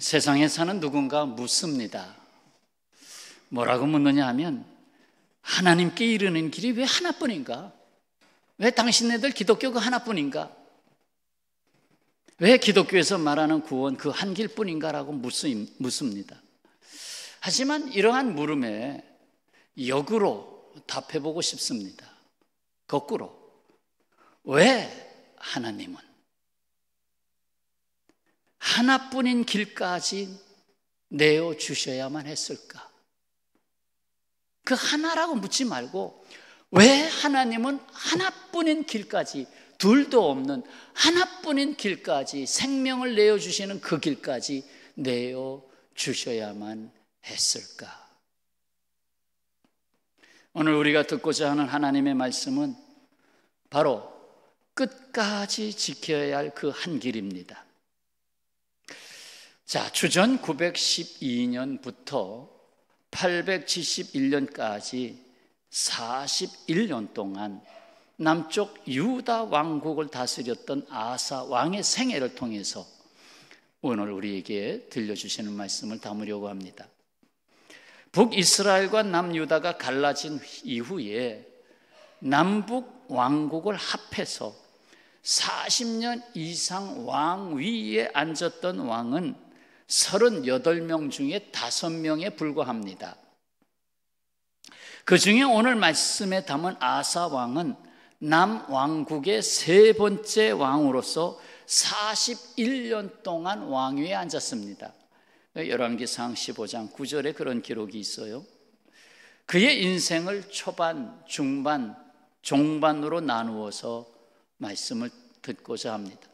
세상에 사는 누군가 묻습니다. 뭐라고 묻느냐 하면, 하나님께 이르는 길이 왜 하나뿐인가? 왜 당신네들 기독교가 하나뿐인가? 왜 기독교에서 말하는 구원 그 한 길뿐인가? 라고 묻습니다. 하지만 이러한 물음에 역으로 답해보고 싶습니다. 거꾸로, 왜 하나님은 하나뿐인 길까지 내어주셔야만 했을까? 그 하나라고 묻지 말고, 왜 하나님은 하나뿐인 길까지, 둘도 없는 하나뿐인 길까지, 생명을 내어주시는 그 길까지 내어주셔야만 했을까? 오늘 우리가 듣고자 하는 하나님의 말씀은 바로 끝까지 지켜야 할 그 한 길입니다. 자, 주전 912년부터 871년까지 41년 동안 남쪽 유다 왕국을 다스렸던 아사 왕의 생애를 통해서 오늘 우리에게 들려주시는 말씀을 담으려고 합니다. 북이스라엘과 남유다가 갈라진 이후에 남북 왕국을 합해서 40년 이상 왕위에 앉았던 왕은 38명 중에 5명에 불과합니다. 그 중에 오늘 말씀에 담은 아사 왕은 남왕국의 3번째 왕으로서 41년 동안 왕위에 앉았습니다. 열왕기상 15장 9절에 그런 기록이 있어요. 그의 인생을 초반, 중반, 종반으로 나누어서 말씀을 듣고자 합니다.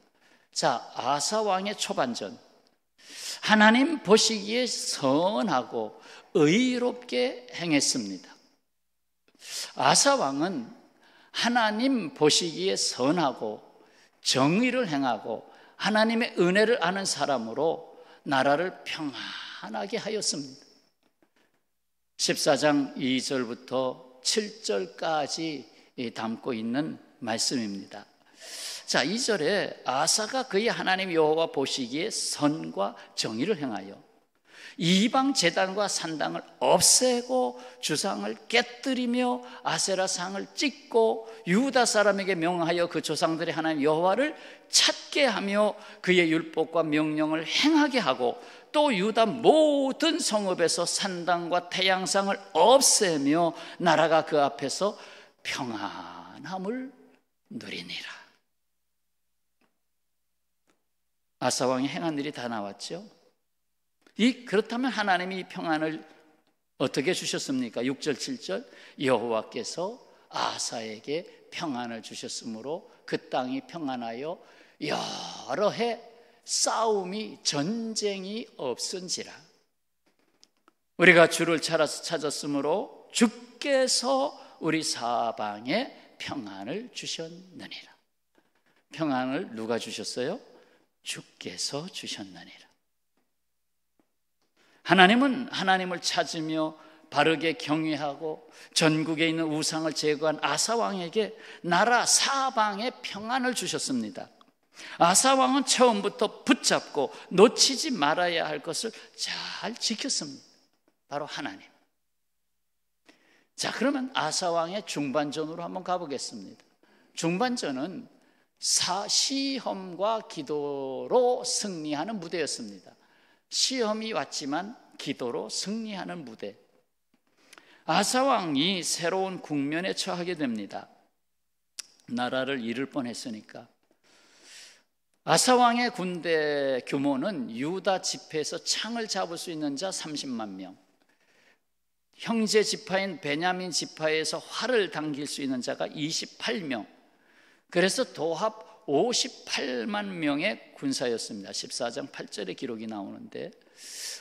자, 아사 왕의 초반전, 하나님 보시기에 선하고 의롭게 행했습니다. 아사 왕은 하나님 보시기에 선하고 정의를 행하고 하나님의 은혜를 아는 사람으로 나라를 평안하게 하였습니다. 14장 2절부터 7절까지 담고 있는 말씀입니다. 자, 2절에 아사가 그의 하나님 여호와 보시기에 선과 정의를 행하여 이방 제단과 산당을 없애고 주상을 깨뜨리며 아세라상을 찢고 유다 사람에게 명하여 그 조상들의 하나님 여호와를 찾게 하며 그의 율법과 명령을 행하게 하고 또 유다 모든 성읍에서 산당과 태양상을 없애며 나라가 그 앞에서 평안함을 누리니라. 아사 왕이 행한 일이 다 나왔죠. 그렇다면 하나님이 이 평안을 어떻게 주셨습니까? 6절 7절 여호와께서 아사에게 평안을 주셨으므로 그 땅이 평안하여 여러 해 싸움이 전쟁이 없은지라. 우리가 주를 찾았으므로 주께서 우리 사방에 평안을 주셨느니라. 평안을 누가 주셨어요? 주께서 주셨느니라. 하나님은 하나님을 찾으며 바르게 경외하고 전국에 있는 우상을 제거한 아사 왕에게 나라 사방에 평안을 주셨습니다. 아사 왕은 처음부터 붙잡고 놓치지 말아야 할 것을 잘 지켰습니다. 바로 하나님. 자, 그러면 아사 왕의 중반전으로 한번 가보겠습니다. 중반전은 시험과 기도로 승리하는 무대였습니다. 시험이 왔지만 기도로 승리하는 무대. 아사 왕이 새로운 국면에 처하게 됩니다. 나라를 잃을 뻔했으니까. 아사 왕의 군대 규모는 유다 지파에서 창을 잡을 수 있는 자 30만 명, 형제 지파인 베냐민 지파에서 활을 당길 수 있는 자가 28명, 그래서 도합 58만 명의 군사였습니다. 14장 8절의 기록이 나오는데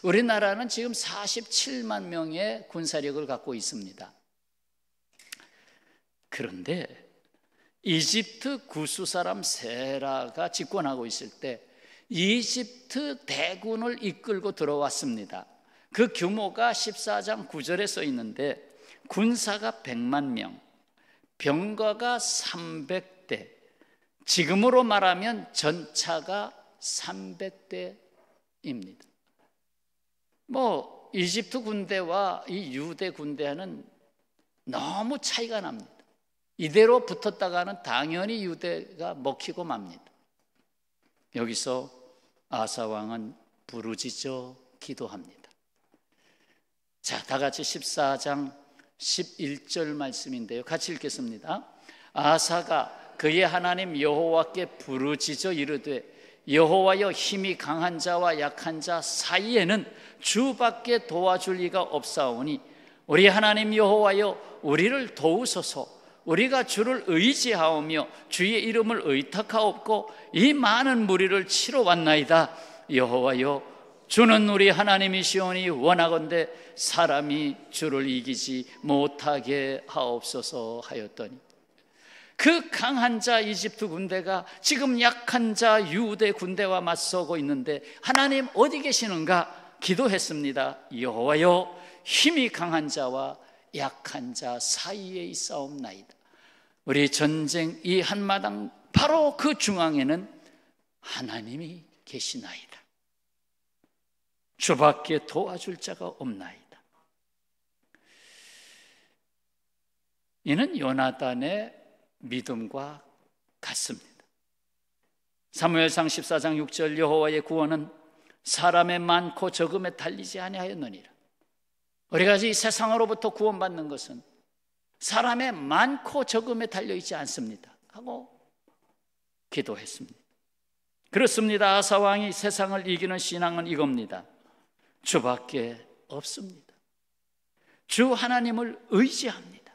우리나라는 지금 47만 명의 군사력을 갖고 있습니다. 그런데 이집트 구수 사람 세라가 집권하고 있을 때 이집트 대군을 이끌고 들어왔습니다. 그 규모가 14장 9절에 써 있는데 군사가 100만 명, 병거가 300대, 지금으로 말하면 전차가 300대입니다. 이집트 군대와 이 유대 군대는 너무 차이가 납니다. 이대로 붙었다가는 당연히 유대가 먹히고 맙니다. 여기서 아사 왕은 부르짖어 기도합니다. 자, 다 같이 14장 11절 말씀인데요, 같이 읽겠습니다. 아사가 그의 하나님 여호와께 부르짖어 이르되 여호와여, 힘이 강한 자와 약한 자 사이에는 주밖에 도와줄 리가 없사오니 우리 하나님 여호와여, 우리를 도우소서. 우리가 주를 의지하오며 주의 이름을 의탁하옵고 이 많은 무리를 치러 왔나이다. 여호와여, 주는 우리 하나님이시오니 원하건대 사람이 주를 이기지 못하게 하옵소서 하였더니, 그 강한 자 이집트 군대가 지금 약한 자 유대 군대와 맞서고 있는데 하나님 어디 계시는가 기도했습니다. 여호와여, 힘이 강한 자와 약한 자 사이에 있사옵나이다. 우리 전쟁 이 한마당 바로 그 중앙에는 하나님이 계시나이다. 주밖에 도와줄 자가 없나이다. 이는 요나단의 믿음과 같습니다. 사무엘상 14장 6절 여호와의 구원은 사람의 많고 적음에 달리지 아니하였느니라. 우리가 이 세상으로부터 구원받는 것은 사람의 많고 적음에 달려있지 않습니다 하고 기도했습니다. 그렇습니다. 아사왕이 세상을 이기는 신앙은 이겁니다. 주밖에 없습니다. 주 하나님을 의지합니다.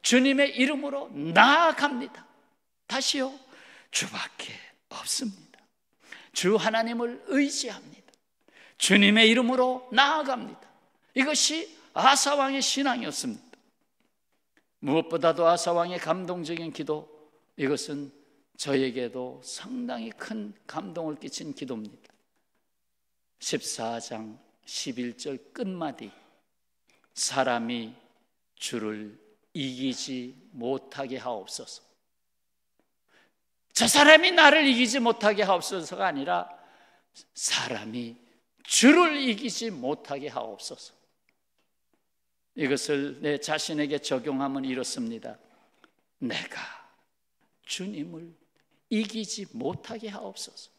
주님의 이름으로 나아갑니다. 다시요, 주밖에 없습니다. 주 하나님을 의지합니다. 주님의 이름으로 나아갑니다. 이것이 아사왕의 신앙이었습니다. 무엇보다도 아사왕의 감동적인 기도, 이것은 저에게도 상당히 큰 감동을 끼친 기도입니다. 14장 11절 끝마디, 사람이 주를 이기지 못하게 하옵소서. 저 사람이 나를 이기지 못하게 하옵소서가 아니라 사람이 주를 이기지 못하게 하옵소서. 이것을 내 자신에게 적용하면 이렇습니다. 내가 주님을 이기지 못하게 하옵소서.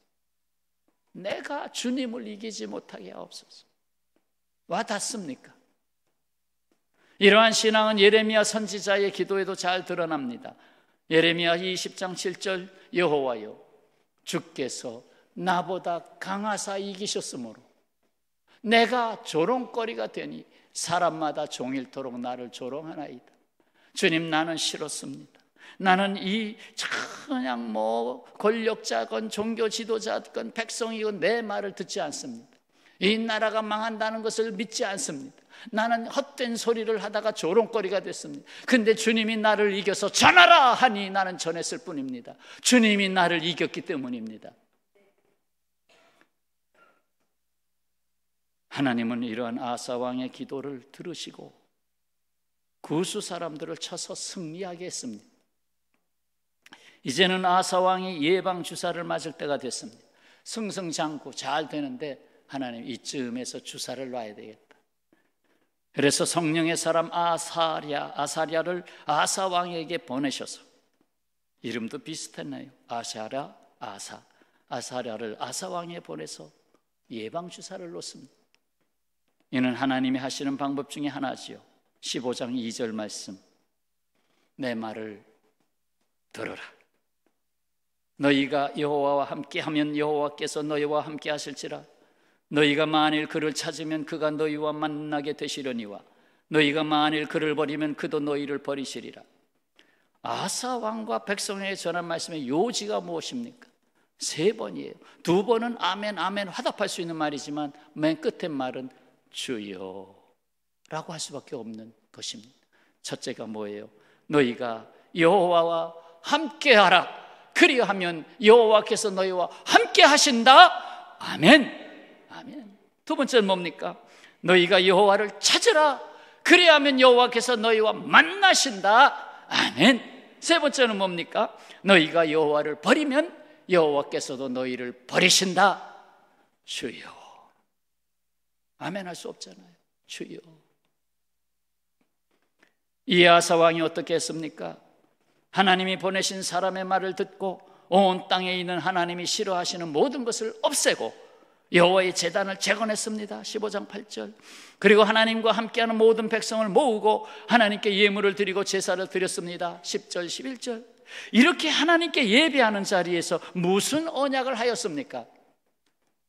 내가 주님을 이기지 못하게 하옵소서. 와 닿습니까? 이러한 신앙은 예레미야 선지자의 기도에도 잘 드러납니다. 예레미야 20장 7절 여호와여, 주께서 나보다 강하사 이기셨으므로 내가 조롱거리가 되니 사람마다 종일토록 나를 조롱하나이다. 주님, 나는 싫었습니다. 나는 이 그냥 권력자건 종교 지도자건 백성이건 내 말을 듣지 않습니다. 이 나라가 망한다는 것을 믿지 않습니다. 나는 헛된 소리를 하다가 조롱거리가 됐습니다. 근데 주님이 나를 이겨서 전하라 하니 나는 전했을 뿐입니다. 주님이 나를 이겼기 때문입니다. 하나님은 이러한 아사왕의 기도를 들으시고 구수 사람들을 쳐서 승리하게 했습니다. 이제는 아사왕이 예방주사를 맞을 때가 됐습니다. 승승장구 잘 되는데 하나님 이쯤에서 주사를 놔야 되겠다. 그래서 성령의 사람 아사랴를 아사왕에게 보내셔서, 이름도 비슷했나요? 아사랴를 아사왕에 보내서 예방주사를 놓습니다. 이는 하나님이 하시는 방법 중에 하나지요. 15장 2절 말씀, 내 말을 들어라. 너희가 여호와와 함께하면 여호와께서 너희와 함께 하실지라. 너희가 만일 그를 찾으면 그가 너희와 만나게 되시려니와 너희가 만일 그를 버리면 그도 너희를 버리시리라. 아사 왕과 백성에게 전한 말씀의 요지가 무엇입니까? 3번이에요. 2번은 아멘 아멘 화답할 수 있는 말이지만 맨 끝의 말은 주여 라고 할 수밖에 없는 것입니다. 첫째가 뭐예요? 너희가 여호와와 함께하라. 그리하면 여호와께서 너희와 함께 하신다. 아멘. 아멘. 2번째는 뭡니까? 너희가 여호와를 찾으라. 그리하면 여호와께서 너희와 만나신다. 아멘. 3번째는 뭡니까? 너희가 여호와를 버리면 여호와께서도 너희를 버리신다. 주여. 아멘 할 수 없잖아요. 주여. 이 아사 왕이 어떻게 했습니까? 하나님이 보내신 사람의 말을 듣고 온 땅에 있는 하나님이 싫어하시는 모든 것을 없애고 여호와의 제단을 재건했습니다. 15장 8절. 그리고 하나님과 함께하는 모든 백성을 모으고 하나님께 예물을 드리고 제사를 드렸습니다. 10절 11절. 이렇게 하나님께 예배하는 자리에서 무슨 언약을 하였습니까?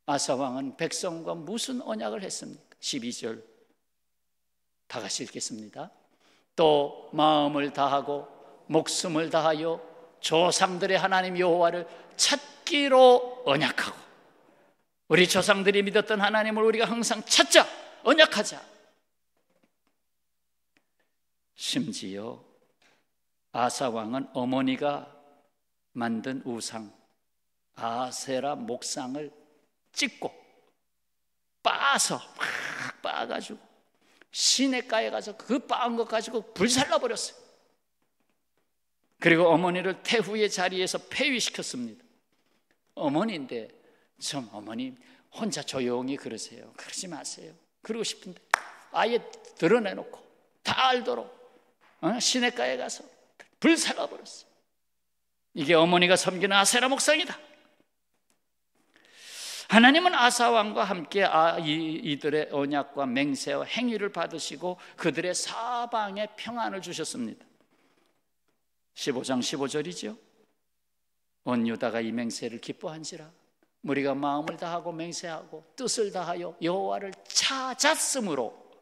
아사 왕은 백성과 무슨 언약을 했습니까? 12절 다 같이 읽겠습니다. 또 마음을 다하고 목숨을 다하여 조상들의 하나님 여호와를 찾기로 언약하고, 우리 조상들이 믿었던 하나님을 우리가 항상 찾자, 언약하자. 심지어 아사 왕은 어머니가 만든 우상 아세라 목상을 찍고 빻아서 막 빻아가지고 시냇가에 가서 그 빻은 것 가지고 불살라 버렸어요. 그리고 어머니를 태후의 자리에서 폐위시켰습니다. 어머니인데 좀 어머님 혼자 조용히 그러세요. 그러지 마세요. 그러고 싶은데 아예 드러내놓고 다 알도록 시냇가에 가서 불살라 버렸어요. 이게 어머니가 섬기는 아세라 목상이다. 하나님은 아사 왕과 함께 이들의 언약과 맹세와 행위를 받으시고 그들의 사방에 평안을 주셨습니다. 15장 15절이죠. 온 유다가 이 맹세를 기뻐한지라 우리가 마음을 다하고 맹세하고 뜻을 다하여 여호와를 찾았으므로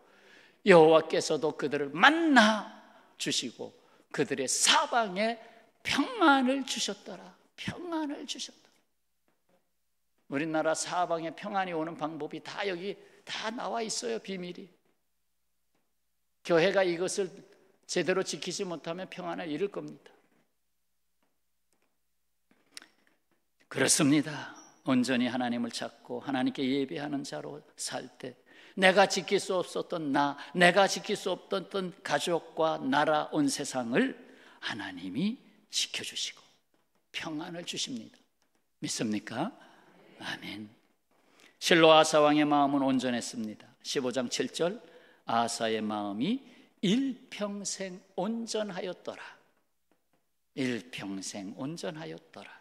여호와께서도 그들을 만나 주시고 그들의 사방에 평안을 주셨더라. 평안을 주셨더라. 우리나라 사방에 평안이 오는 방법이 다 여기 다 나와 있어요. 비밀이. 교회가 이것을 제대로 지키지 못하면 평안을 잃을 겁니다. 그렇습니다. 온전히 하나님을 찾고 하나님께 예배하는 자로 살 때 내가 지킬 수 없었던 내가 지킬 수 없었던 가족과 나라, 온 세상을 하나님이 지켜주시고 평안을 주십니다. 믿습니까? 아멘. 실로 아사 왕의 마음은 온전했습니다. 15장 7절 아사의 마음이 일평생 온전하였더라. 일평생 온전하였더라.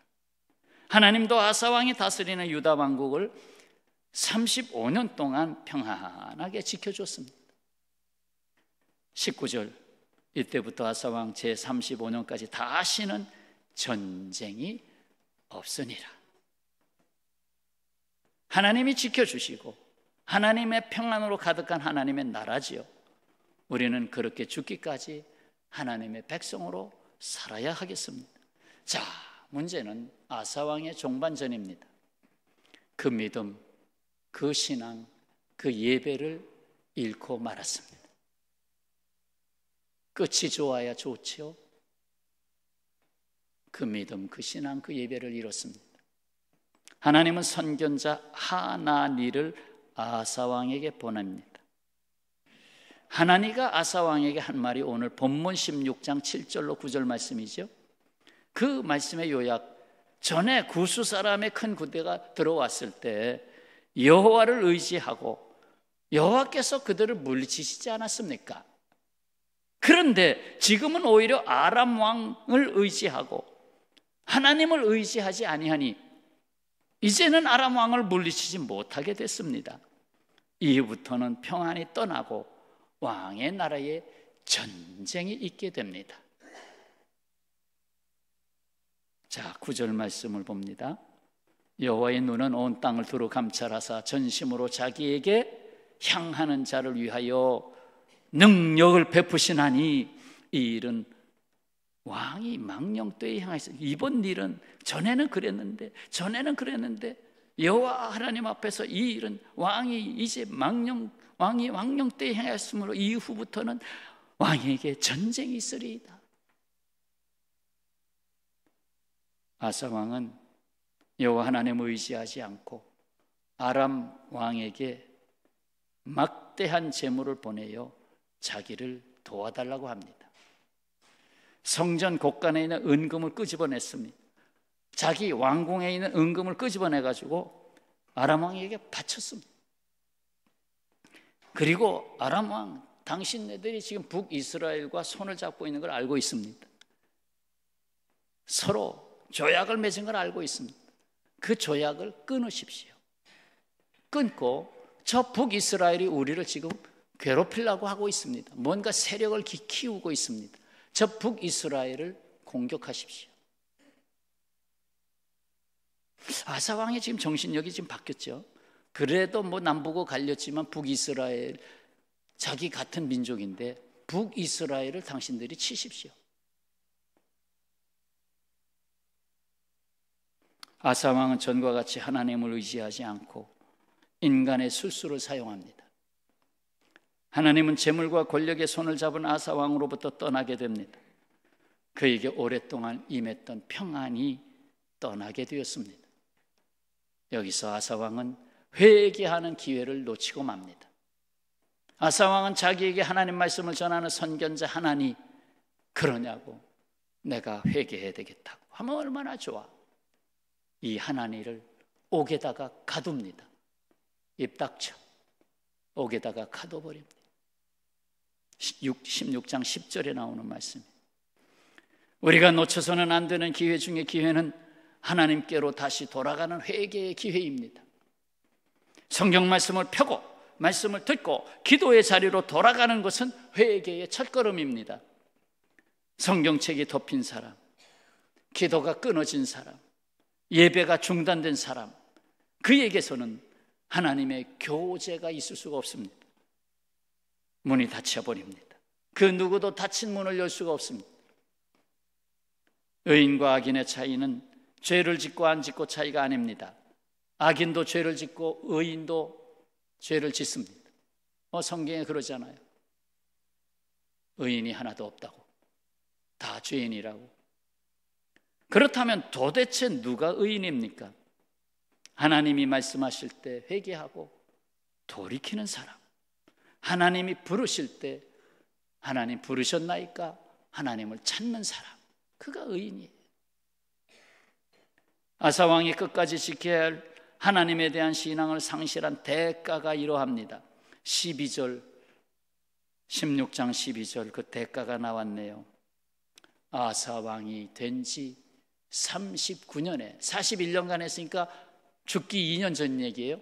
하나님도 아사 왕이 다스리는 유다 왕국을 35년 동안 평안하게 지켜줬습니다. 19절 이때부터 아사 왕 제35년까지 다시는 전쟁이 없으니라. 하나님이 지켜주시고 하나님의 평안으로 가득한 하나님의 나라지요. 우리는 그렇게 죽기까지 하나님의 백성으로 살아야 하겠습니다. 자, 문제는 아사 왕의 종반전입니다. 그 믿음, 그 신앙, 그 예배를 잃고 말았습니다. 끝이 좋아야 좋지요. 그 믿음, 그 신앙, 그 예배를 잃었습니다. 하나님은 선견자 하나니를 아사 왕에게 보냅니다. 하나니가 아사 왕에게 한 말이 오늘 본문 16장 7절로 9절 말씀이죠. 그 말씀의 요약, 전에 구스 사람의 큰 군대가 들어왔을 때 여호와를 의지하고 여호와께서 그들을 물리치시지 않았습니까? 그런데 지금은 오히려 아람 왕을 의지하고 하나님을 의지하지 아니하니 이제는 아람 왕을 물리치지 못하게 됐습니다. 이후부터는 평안이 떠나고 왕의 나라에 전쟁이 있게 됩니다. 자, 9절 말씀을 봅니다. 여호와의 눈은 온 땅을 두루 감찰하사 전심으로 자기에게 향하는 자를 위하여 능력을 베푸시나니 이 일은 왕이 망령 때에 향해서 이번 일은 전에는 그랬는데 여호와 하나님 앞에서 이 일은 왕이 이제 왕이 망령 때에 향했으므로 이후부터는 왕에게 전쟁이 있으리이다. 아사 왕은 여호와 하나님을 의지하지 않고 아람 왕에게 막대한 재물을 보내어 자기를 도와달라고 합니다. 성전 곳간에 있는 은금을 끄집어냈습니다. 자기 왕궁에 있는 은금을 끄집어내가지고 아람 왕에게 바쳤습니다. 그리고 아람 왕, 당신네들이 지금 북이스라엘과 손을 잡고 있는 걸 알고 있습니다. 서로 조약을 맺은 걸 알고 있습니다. 그 조약을 끊으십시오. 끊고 저 북이스라엘이 우리를 지금 괴롭히려고 하고 있습니다. 뭔가 세력을 키우고 있습니다. 저 북이스라엘을 공격하십시오. 아사 왕이 지금 정신력이 지금 바뀌었죠. 그래도 뭐 남북어 갈렸지만 북이스라엘, 자기 같은 민족인데 북이스라엘을 당신들이 치십시오. 아사 왕은 전과 같이 하나님을 의지하지 않고 인간의 술수를 사용합니다. 하나님은 재물과 권력의 손을 잡은 아사 왕으로부터 떠나게 됩니다. 그에게 오랫동안 임했던 평안이 떠나게 되었습니다. 여기서 아사 왕은 회개하는 기회를 놓치고 맙니다. 아사 왕은 자기에게 하나님 말씀을 전하는 선견자 하나니 그러냐고, 내가 회개해야 되겠다고 하면 얼마나 좋아. 이 하나니를 옥에다가 가둡니다. 입 닥쳐. 옥에다가 가둬버립니다. 16장 10절에 나오는 말씀입니다. 우리가 놓쳐서는 안 되는 기회 중에 기회는 하나님께로 다시 돌아가는 회개의 기회입니다. 성경 말씀을 펴고 말씀을 듣고 기도의 자리로 돌아가는 것은 회개의 첫걸음입니다. 성경책이 덮인 사람, 기도가 끊어진 사람, 예배가 중단된 사람, 그에게서는 하나님의 교제가 있을 수가 없습니다. 문이 닫혀버립니다. 그 누구도 닫힌 문을 열 수가 없습니다. 의인과 악인의 차이는 죄를 짓고 안 짓고 차이가 아닙니다. 악인도 죄를 짓고 의인도 죄를 짓습니다. 성경에 그러잖아요. 의인이 하나도 없다고, 다 죄인이라고. 그렇다면 도대체 누가 의인입니까? 하나님이 말씀하실 때 회개하고 돌이키는 사람, 하나님이 부르실 때 하나님 부르셨나이까 하나님을 찾는 사람, 그가 의인이에요. 아사 왕이 끝까지 지켜야 할 하나님에 대한 신앙을 상실한 대가가 이러합니다. 12절, 16장 12절 그 대가가 나왔네요. 아사 왕이 된 지 39년에 41년간 했으니까 죽기 2년 전 얘기예요.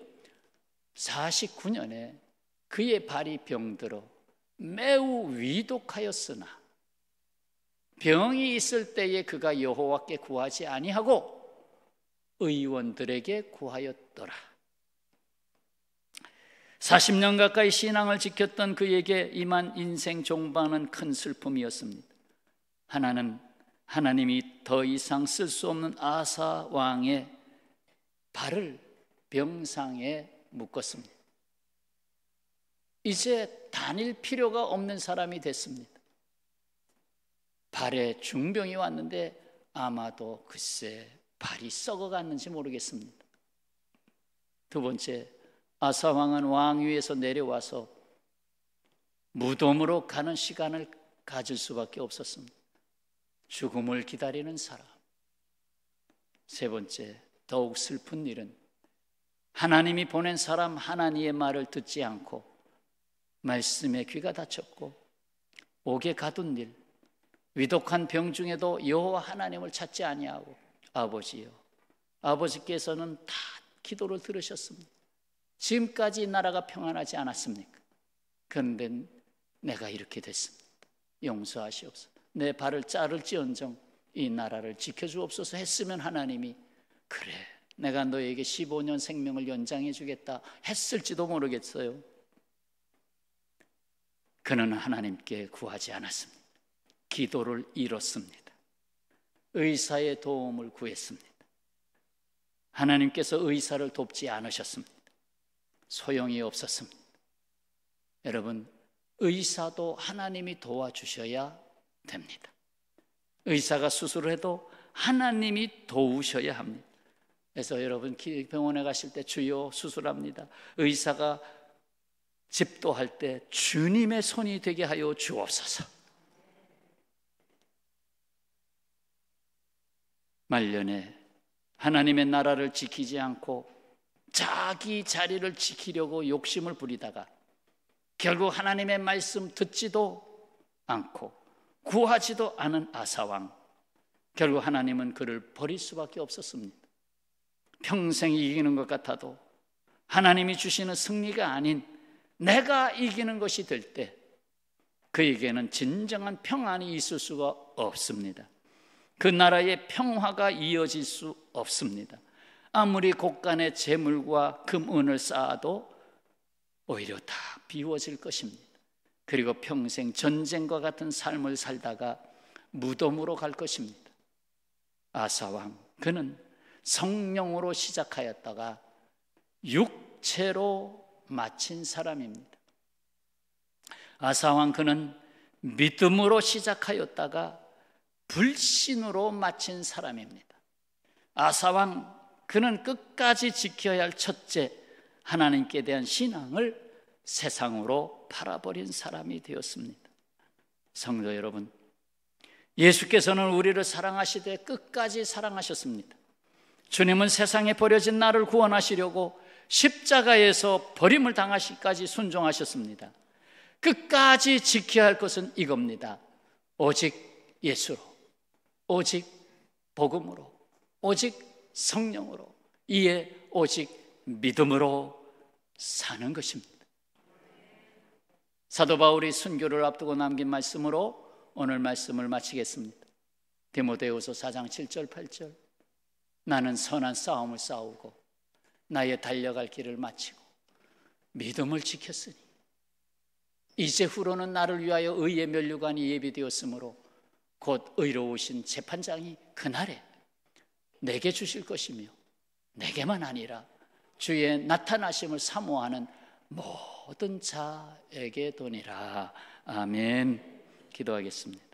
49년에 그의 발이 병들어 매우 위독하였으나 병이 있을 때에 그가 여호와께 구하지 아니하고 의원들에게 구하였더라. 40년 가까이 신앙을 지켰던 그에게 임한 인생 종반은 큰 슬픔이었습니다. 하나님이 더 이상 쓸 수 없는 아사 왕의 발을 병상에 묶었습니다. 이제 다닐 필요가 없는 사람이 됐습니다. 발에 중병이 왔는데 아마도 글쎄 발이 썩어갔는지 모르겠습니다. 두 번째, 아사 왕은 왕위에서 내려와서 무덤으로 가는 시간을 가질 수밖에 없었습니다. 죽음을 기다리는 사람. 세 번째, 더욱 슬픈 일은 하나님이 보낸 사람 하나니의 말을 듣지 않고 말씀에 귀가 닫혔고 옥에 가둔 일, 위독한 병 중에도 여호와 하나님을 찾지 아니하고 아버지요, 아버지께서는 다 기도를 들으셨습니다. 지금까지 이 나라가 평안하지 않았습니까? 그런데 내가 이렇게 됐습니다. 용서하시옵소서. 내 발을 자를지언정 이 나라를 지켜주옵소서 했으면 하나님이 그래, 내가 너에게 15년 생명을 연장해 주겠다 했을지도 모르겠어요. 그는 하나님께 구하지 않았습니다. 기도를 잃었습니다. 의사의 도움을 구했습니다. 하나님께서 의사를 돕지 않으셨습니다. 소용이 없었습니다. 여러분, 의사도 하나님이 도와주셔야 됩니다. 의사가 수술을 해도 하나님이 도우셔야 합니다. 그래서 여러분 병원에 가실 때 주여 수술합니다. 의사가 집도할 때 주님의 손이 되게 하여 주옵소서. 말년에 하나님의 나라를 지키지 않고 자기 자리를 지키려고 욕심을 부리다가 결국 하나님의 말씀 듣지도 않고 구하지도 않은 아사왕, 결국 하나님은 그를 버릴 수밖에 없었습니다. 평생 이기는 것 같아도 하나님이 주시는 승리가 아닌 내가 이기는 것이 될 때 그에게는 진정한 평안이 있을 수가 없습니다. 그 나라의 평화가 이어질 수 없습니다. 아무리 곳간에 재물과 금은을 쌓아도 오히려 다 비워질 것입니다. 그리고 평생 전쟁과 같은 삶을 살다가 무덤으로 갈 것입니다. 아사왕, 그는 성령으로 시작하였다가 육체로 마친 사람입니다. 아사왕, 그는 믿음으로 시작하였다가 불신으로 마친 사람입니다. 아사왕, 그는 끝까지 지켜야 할 첫째 하나님께 대한 신앙을 세상으로 팔아버린 사람이 되었습니다. 성도 여러분, 예수께서는 우리를 사랑하시되 끝까지 사랑하셨습니다. 주님은 세상에 버려진 나를 구원하시려고 십자가에서 버림을 당하시기까지 순종하셨습니다. 끝까지 지켜야 할 것은 이겁니다. 오직 예수로, 오직 복음으로, 오직 성령으로, 이에 오직 믿음으로 사는 것입니다. 사도 바울이 순교를 앞두고 남긴 말씀으로 오늘 말씀을 마치겠습니다. 디모데후서 4장 7절 8절. 나는 선한 싸움을 싸우고 나의 달려갈 길을 마치고 믿음을 지켰으니 이제 후로는 나를 위하여 의의 면류관이 예비되었으므로 곧 의로우신 재판장이 그날에 내게 주실 것이며 내게만 아니라 주의 나타나심을 사모하는 모든 자에게 도니라. 아멘. 기도하겠습니다.